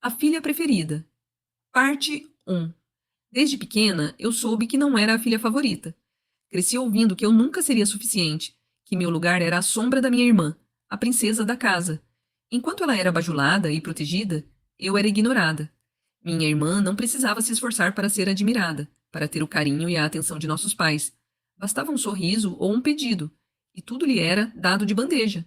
A filha preferida. Parte 1. Desde pequena, eu soube que não era a filha favorita. Cresci ouvindo que eu nunca seria suficiente, que meu lugar era a sombra da minha irmã, a princesa da casa. Enquanto ela era bajulada e protegida, eu era ignorada. Minha irmã não precisava se esforçar para ser admirada, para ter o carinho e a atenção de nossos pais. Bastava um sorriso ou um pedido, e tudo lhe era dado de bandeja.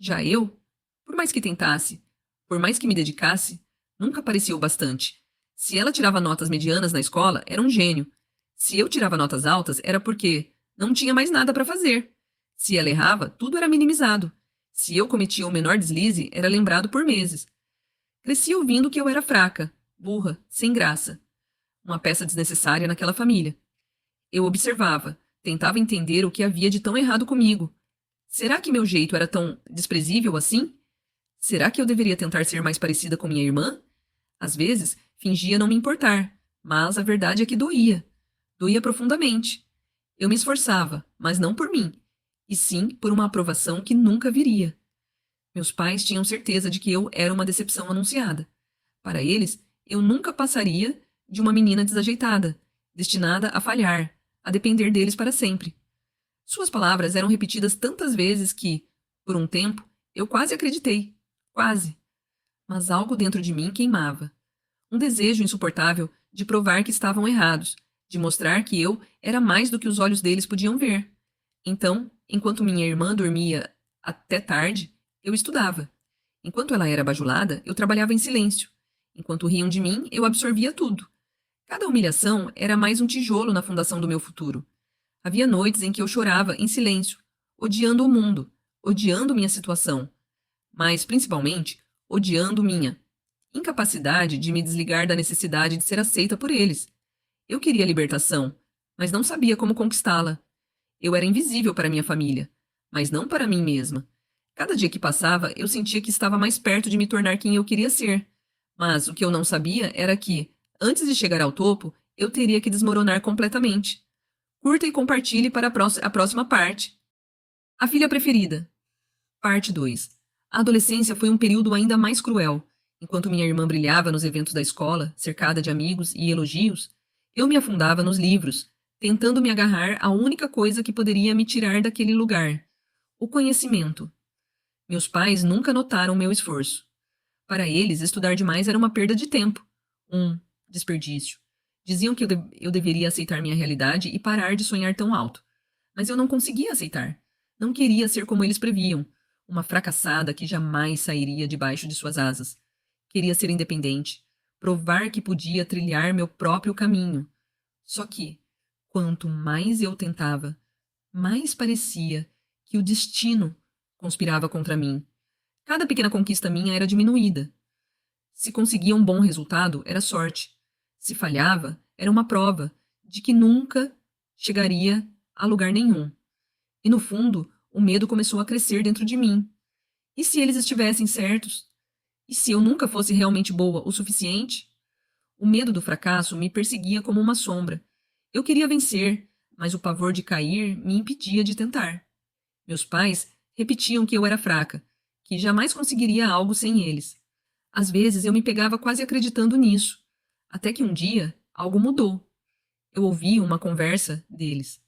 Já eu, por mais que tentasse, por mais que me dedicasse, nunca parecia o bastante. Se ela tirava notas medianas na escola, era um gênio. Se eu tirava notas altas, era porque não tinha mais nada para fazer. Se ela errava, tudo era minimizado. Se eu cometia o menor deslize, era lembrado por meses. Cresci ouvindo que eu era fraca, burra, sem graça. Uma peça desnecessária naquela família. Eu observava, tentava entender o que havia de tão errado comigo. Será que meu jeito era tão desprezível assim? Será que eu deveria tentar ser mais parecida com minha irmã? Às vezes, fingia não me importar, mas a verdade é que doía. Doía profundamente. Eu me esforçava, mas não por mim, e sim por uma aprovação que nunca viria. Meus pais tinham certeza de que eu era uma decepção anunciada. Para eles, eu nunca passaria de uma menina desajeitada, destinada a falhar, a depender deles para sempre. Suas palavras eram repetidas tantas vezes que, por um tempo, eu quase acreditei. Quase. Mas algo dentro de mim queimava. Um desejo insuportável de provar que estavam errados, de mostrar que eu era mais do que os olhos deles podiam ver. Então, enquanto minha irmã dormia até tarde, eu estudava. Enquanto ela era bajulada, eu trabalhava em silêncio. Enquanto riam de mim, eu absorvia tudo. Cada humilhação era mais um tijolo na fundação do meu futuro. Havia noites em que eu chorava em silêncio, odiando o mundo, odiando minha situação, mas, principalmente, odiando minha incapacidade de me desligar da necessidade de ser aceita por eles. Eu queria libertação, mas não sabia como conquistá-la. Eu era invisível para minha família, mas não para mim mesma. Cada dia que passava, eu sentia que estava mais perto de me tornar quem eu queria ser. Mas o que eu não sabia era que, antes de chegar ao topo, eu teria que desmoronar completamente. Curta e compartilhe para a próxima parte. A filha preferida. Parte 2. A adolescência foi um período ainda mais cruel. Enquanto minha irmã brilhava nos eventos da escola, cercada de amigos e elogios, eu me afundava nos livros, tentando me agarrar à única coisa que poderia me tirar daquele lugar: o conhecimento. Meus pais nunca notaram meu esforço. Para eles, estudar demais era uma perda de tempo, um desperdício. Diziam que eu deveria aceitar minha realidade e parar de sonhar tão alto. Mas eu não conseguia aceitar. Não queria ser como eles previam, uma fracassada que jamais sairia debaixo de suas asas. Queria ser independente, provar que podia trilhar meu próprio caminho. Só que, quanto mais eu tentava, mais parecia que o destino conspirava contra mim. Cada pequena conquista minha era diminuída. Se conseguia um bom resultado, era sorte. Se falhava, era uma prova de que nunca chegaria a lugar nenhum. E no fundo, o medo começou a crescer dentro de mim. E se eles estivessem certos? E se eu nunca fosse realmente boa o suficiente? O medo do fracasso me perseguia como uma sombra. Eu queria vencer, mas o pavor de cair me impedia de tentar. Meus pais repetiam que eu era fraca, que jamais conseguiria algo sem eles. Às vezes eu me pegava quase acreditando nisso, até que um dia algo mudou. Eu ouvi uma conversa deles.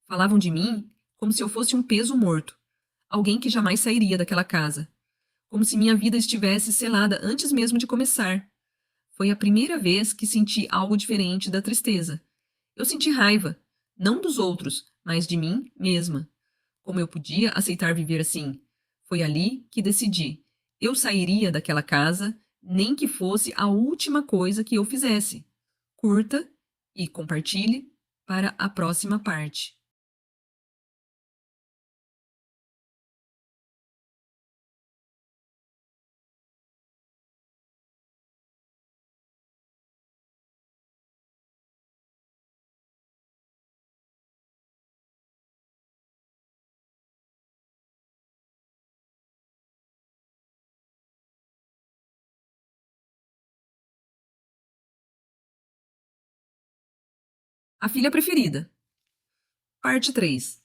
Falavam de mim como se eu fosse um peso morto, alguém que jamais sairia daquela casa, como se minha vida estivesse selada antes mesmo de começar. Foi a primeira vez que senti algo diferente da tristeza. Eu senti raiva, não dos outros, mas de mim mesma. Como eu podia aceitar viver assim? Foi ali que decidi. Eu sairia daquela casa, nem que fosse a última coisa que eu fizesse. Curta e compartilhe para a próxima parte. A filha preferida. Parte 3.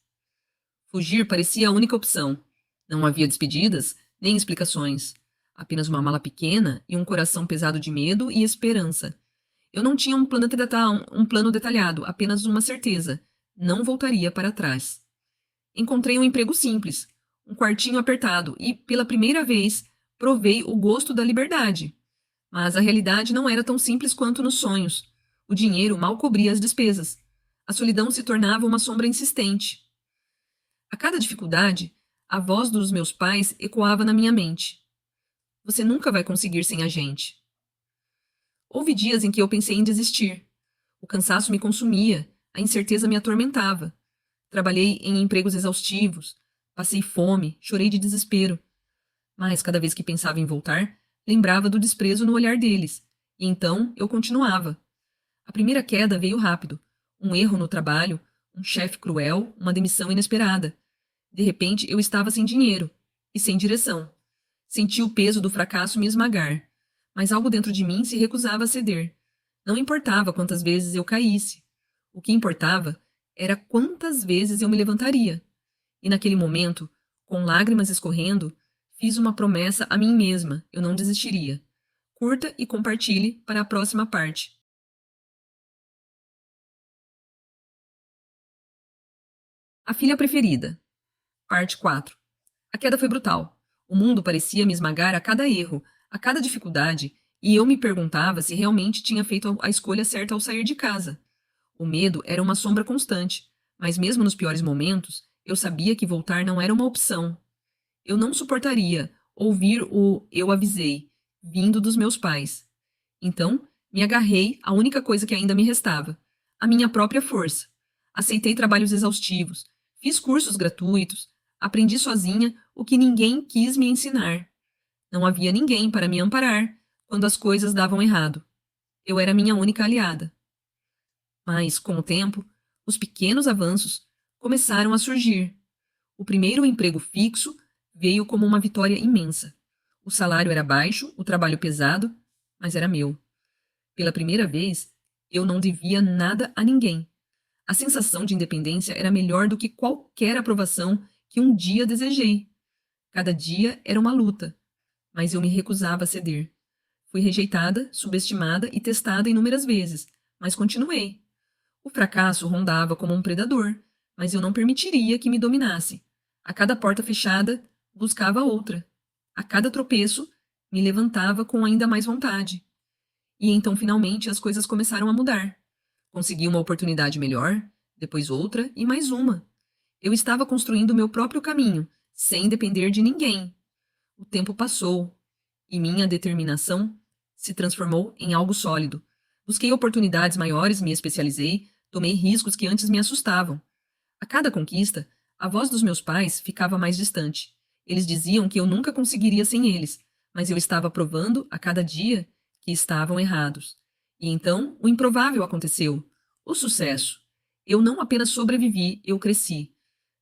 Fugir parecia a única opção. Não havia despedidas, nem explicações. Apenas uma mala pequena e um coração pesado de medo e esperança. Eu não tinha um plano detalhado, apenas uma certeza: não voltaria para trás. Encontrei um emprego simples, um quartinho apertado e, pela primeira vez, provei o gosto da liberdade. Mas a realidade não era tão simples quanto nos sonhos. O dinheiro mal cobria as despesas. A solidão se tornava uma sombra insistente. A cada dificuldade, a voz dos meus pais ecoava na minha mente. Você nunca vai conseguir sem a gente. Houve dias em que eu pensei em desistir. O cansaço me consumia, a incerteza me atormentava. Trabalhei em empregos exaustivos, passei fome, chorei de desespero. Mas cada vez que pensava em voltar, lembrava do desprezo no olhar deles, e então eu continuava. A primeira queda veio rápido. Um erro no trabalho, um chefe cruel, uma demissão inesperada. De repente, eu estava sem dinheiro e sem direção. Senti o peso do fracasso me esmagar, mas algo dentro de mim se recusava a ceder. Não importava quantas vezes eu caísse. O que importava era quantas vezes eu me levantaria. E naquele momento, com lágrimas escorrendo, fiz uma promessa a mim mesma: eu não desistiria. Curta e compartilhe para a próxima parte. A filha preferida. Parte 4. A queda foi brutal. O mundo parecia me esmagar a cada erro, a cada dificuldade, e eu me perguntava se realmente tinha feito a escolha certa ao sair de casa. O medo era uma sombra constante, mas mesmo nos piores momentos, eu sabia que voltar não era uma opção. Eu não suportaria ouvir o "eu avisei" vindo dos meus pais. Então, me agarrei à única coisa que ainda me restava: a minha própria força. Aceitei trabalhos exaustivos, fiz cursos gratuitos, aprendi sozinha o que ninguém quis me ensinar. Não havia ninguém para me amparar quando as coisas davam errado. Eu era minha única aliada. Mas, com o tempo, os pequenos avanços começaram a surgir. O primeiro emprego fixo veio como uma vitória imensa. O salário era baixo, o trabalho pesado, mas era meu. Pela primeira vez, eu não devia nada a ninguém. A sensação de independência era melhor do que qualquer aprovação que um dia desejei. Cada dia era uma luta, mas eu me recusava a ceder. Fui rejeitada, subestimada e testada inúmeras vezes, mas continuei. O fracasso rondava como um predador, mas eu não permitiria que me dominasse. A cada porta fechada, buscava outra. A cada tropeço, me levantava com ainda mais vontade. E então, finalmente, as coisas começaram a mudar. Consegui uma oportunidade melhor, depois outra e mais uma. Eu estava construindo o meu próprio caminho, sem depender de ninguém. O tempo passou e minha determinação se transformou em algo sólido. Busquei oportunidades maiores, me especializei, tomei riscos que antes me assustavam. A cada conquista, a voz dos meus pais ficava mais distante. Eles diziam que eu nunca conseguiria sem eles, mas eu estava provando a cada dia que estavam errados. E então o improvável aconteceu: o sucesso. Eu não apenas sobrevivi, eu cresci.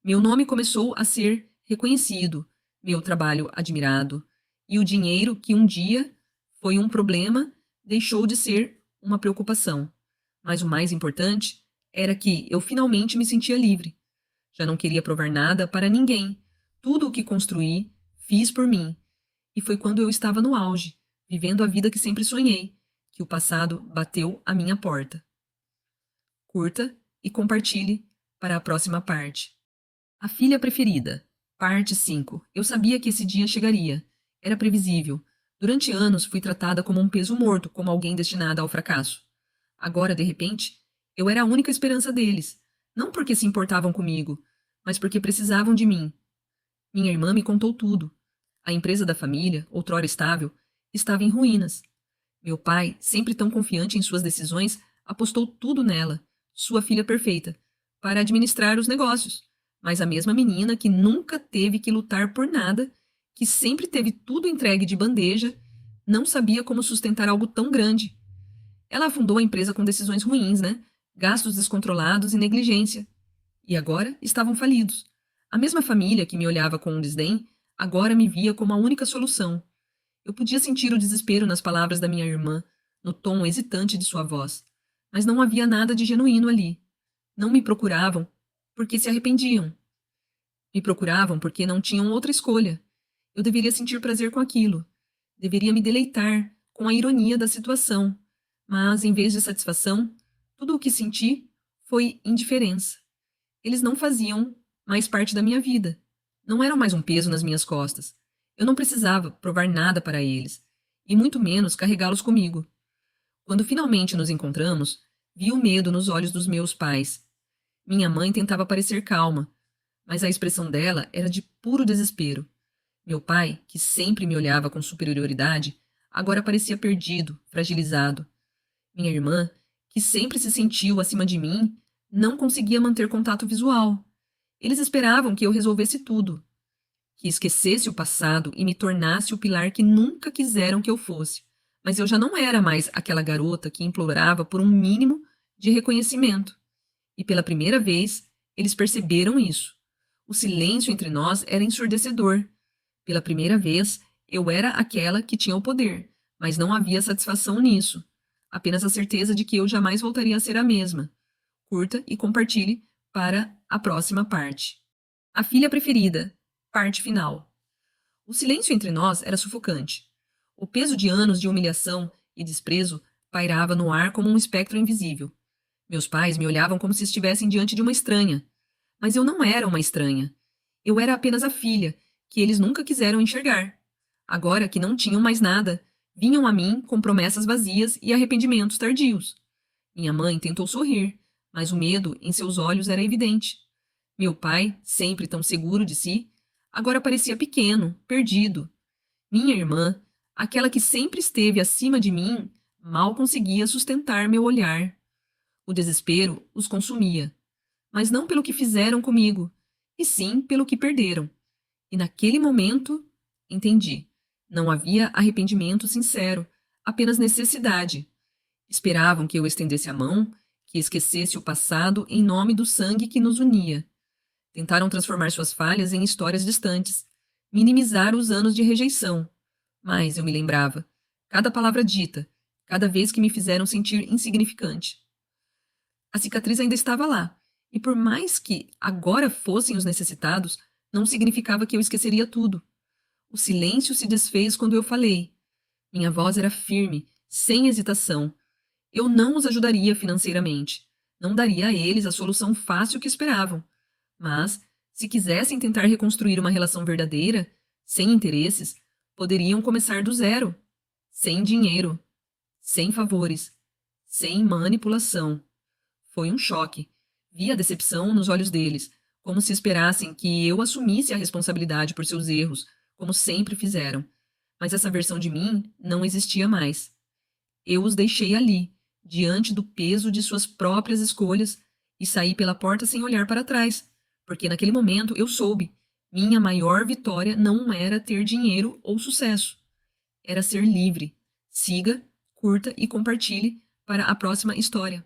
Meu nome começou a ser reconhecido, meu trabalho admirado, e o dinheiro, que um dia foi um problema, deixou de ser uma preocupação. Mas o mais importante era que eu finalmente me sentia livre. Já não queria provar nada para ninguém. Tudo o que construí, fiz por mim. E foi quando eu estava no auge, vivendo a vida que sempre sonhei, que o passado bateu à minha porta. Curta e compartilhe para a próxima parte. A filha preferida. Parte 5. Eu sabia que esse dia chegaria. Era previsível. Durante anos fui tratada como um peso morto, como alguém destinada ao fracasso. Agora, de repente, eu era a única esperança deles. Não porque se importavam comigo, mas porque precisavam de mim. Minha irmã me contou tudo. A empresa da família, outrora estável, estava em ruínas. Meu pai, sempre tão confiante em suas decisões, apostou tudo nela, sua filha perfeita, para administrar os negócios. Mas a mesma menina que nunca teve que lutar por nada, que sempre teve tudo entregue de bandeja, não sabia como sustentar algo tão grande. Ela afundou a empresa com decisões ruins, né? Gastos descontrolados e negligência. E agora estavam falidos. A mesma família que me olhava com um desdém, agora me via como a única solução. Eu podia sentir o desespero nas palavras da minha irmã, no tom hesitante de sua voz. Mas não havia nada de genuíno ali. Não me procuravam porque se arrependiam. Me procuravam porque não tinham outra escolha. Eu deveria sentir prazer com aquilo. Deveria me deleitar com a ironia da situação, mas, em vez de satisfação, tudo o que senti foi indiferença. Eles não faziam mais parte da minha vida. Não eram mais um peso nas minhas costas. Eu não precisava provar nada para eles, e muito menos carregá-los comigo. Quando finalmente nos encontramos, vi o medo nos olhos dos meus pais. Minha mãe tentava parecer calma, mas a expressão dela era de puro desespero. Meu pai, que sempre me olhava com superioridade, agora parecia perdido, fragilizado. Minha irmã, que sempre se sentiu acima de mim, não conseguia manter contato visual. Eles esperavam que eu resolvesse tudo, que esquecesse o passado e me tornasse o pilar que nunca quiseram que eu fosse. Mas eu já não era mais aquela garota que implorava por um mínimo de reconhecimento. E pela primeira vez, eles perceberam isso. O silêncio entre nós era ensurdecedor. Pela primeira vez, eu era aquela que tinha o poder, mas não havia satisfação nisso. Apenas a certeza de que eu jamais voltaria a ser a mesma. Curta e compartilhe para a próxima parte. A filha preferida. Parte final. O silêncio entre nós era sufocante. O peso de anos de humilhação e desprezo pairava no ar como um espectro invisível. Meus pais me olhavam como se estivessem diante de uma estranha. Mas eu não era uma estranha. Eu era apenas a filha, que eles nunca quiseram enxergar. Agora que não tinham mais nada, vinham a mim com promessas vazias e arrependimentos tardios. Minha mãe tentou sorrir, mas o medo em seus olhos era evidente. Meu pai, sempre tão seguro de si, agora parecia pequeno, perdido. Minha irmã, aquela que sempre esteve acima de mim, mal conseguia sustentar meu olhar. O desespero os consumia, mas não pelo que fizeram comigo, e sim pelo que perderam. E naquele momento, entendi. Não havia arrependimento sincero, apenas necessidade. Esperavam que eu estendesse a mão, que esquecesse o passado em nome do sangue que nos unia. Tentaram transformar suas falhas em histórias distantes, minimizar os anos de rejeição. Mas eu me lembrava, cada palavra dita, cada vez que me fizeram sentir insignificante. A cicatriz ainda estava lá, e por mais que agora fossem os necessitados, não significava que eu esqueceria tudo. O silêncio se desfez quando eu falei. Minha voz era firme, sem hesitação. Eu não os ajudaria financeiramente. Não daria a eles a solução fácil que esperavam. Mas, se quisessem tentar reconstruir uma relação verdadeira, sem interesses, poderiam começar do zero. Sem dinheiro. Sem favores. Sem manipulação. Foi um choque. Vi a decepção nos olhos deles, como se esperassem que eu assumisse a responsabilidade por seus erros, como sempre fizeram. Mas essa versão de mim não existia mais. Eu os deixei ali, diante do peso de suas próprias escolhas, e saí pela porta sem olhar para trás, porque naquele momento eu soube. Minha maior vitória não era ter dinheiro ou sucesso. Era ser livre. Siga, curta e compartilhe para a próxima história.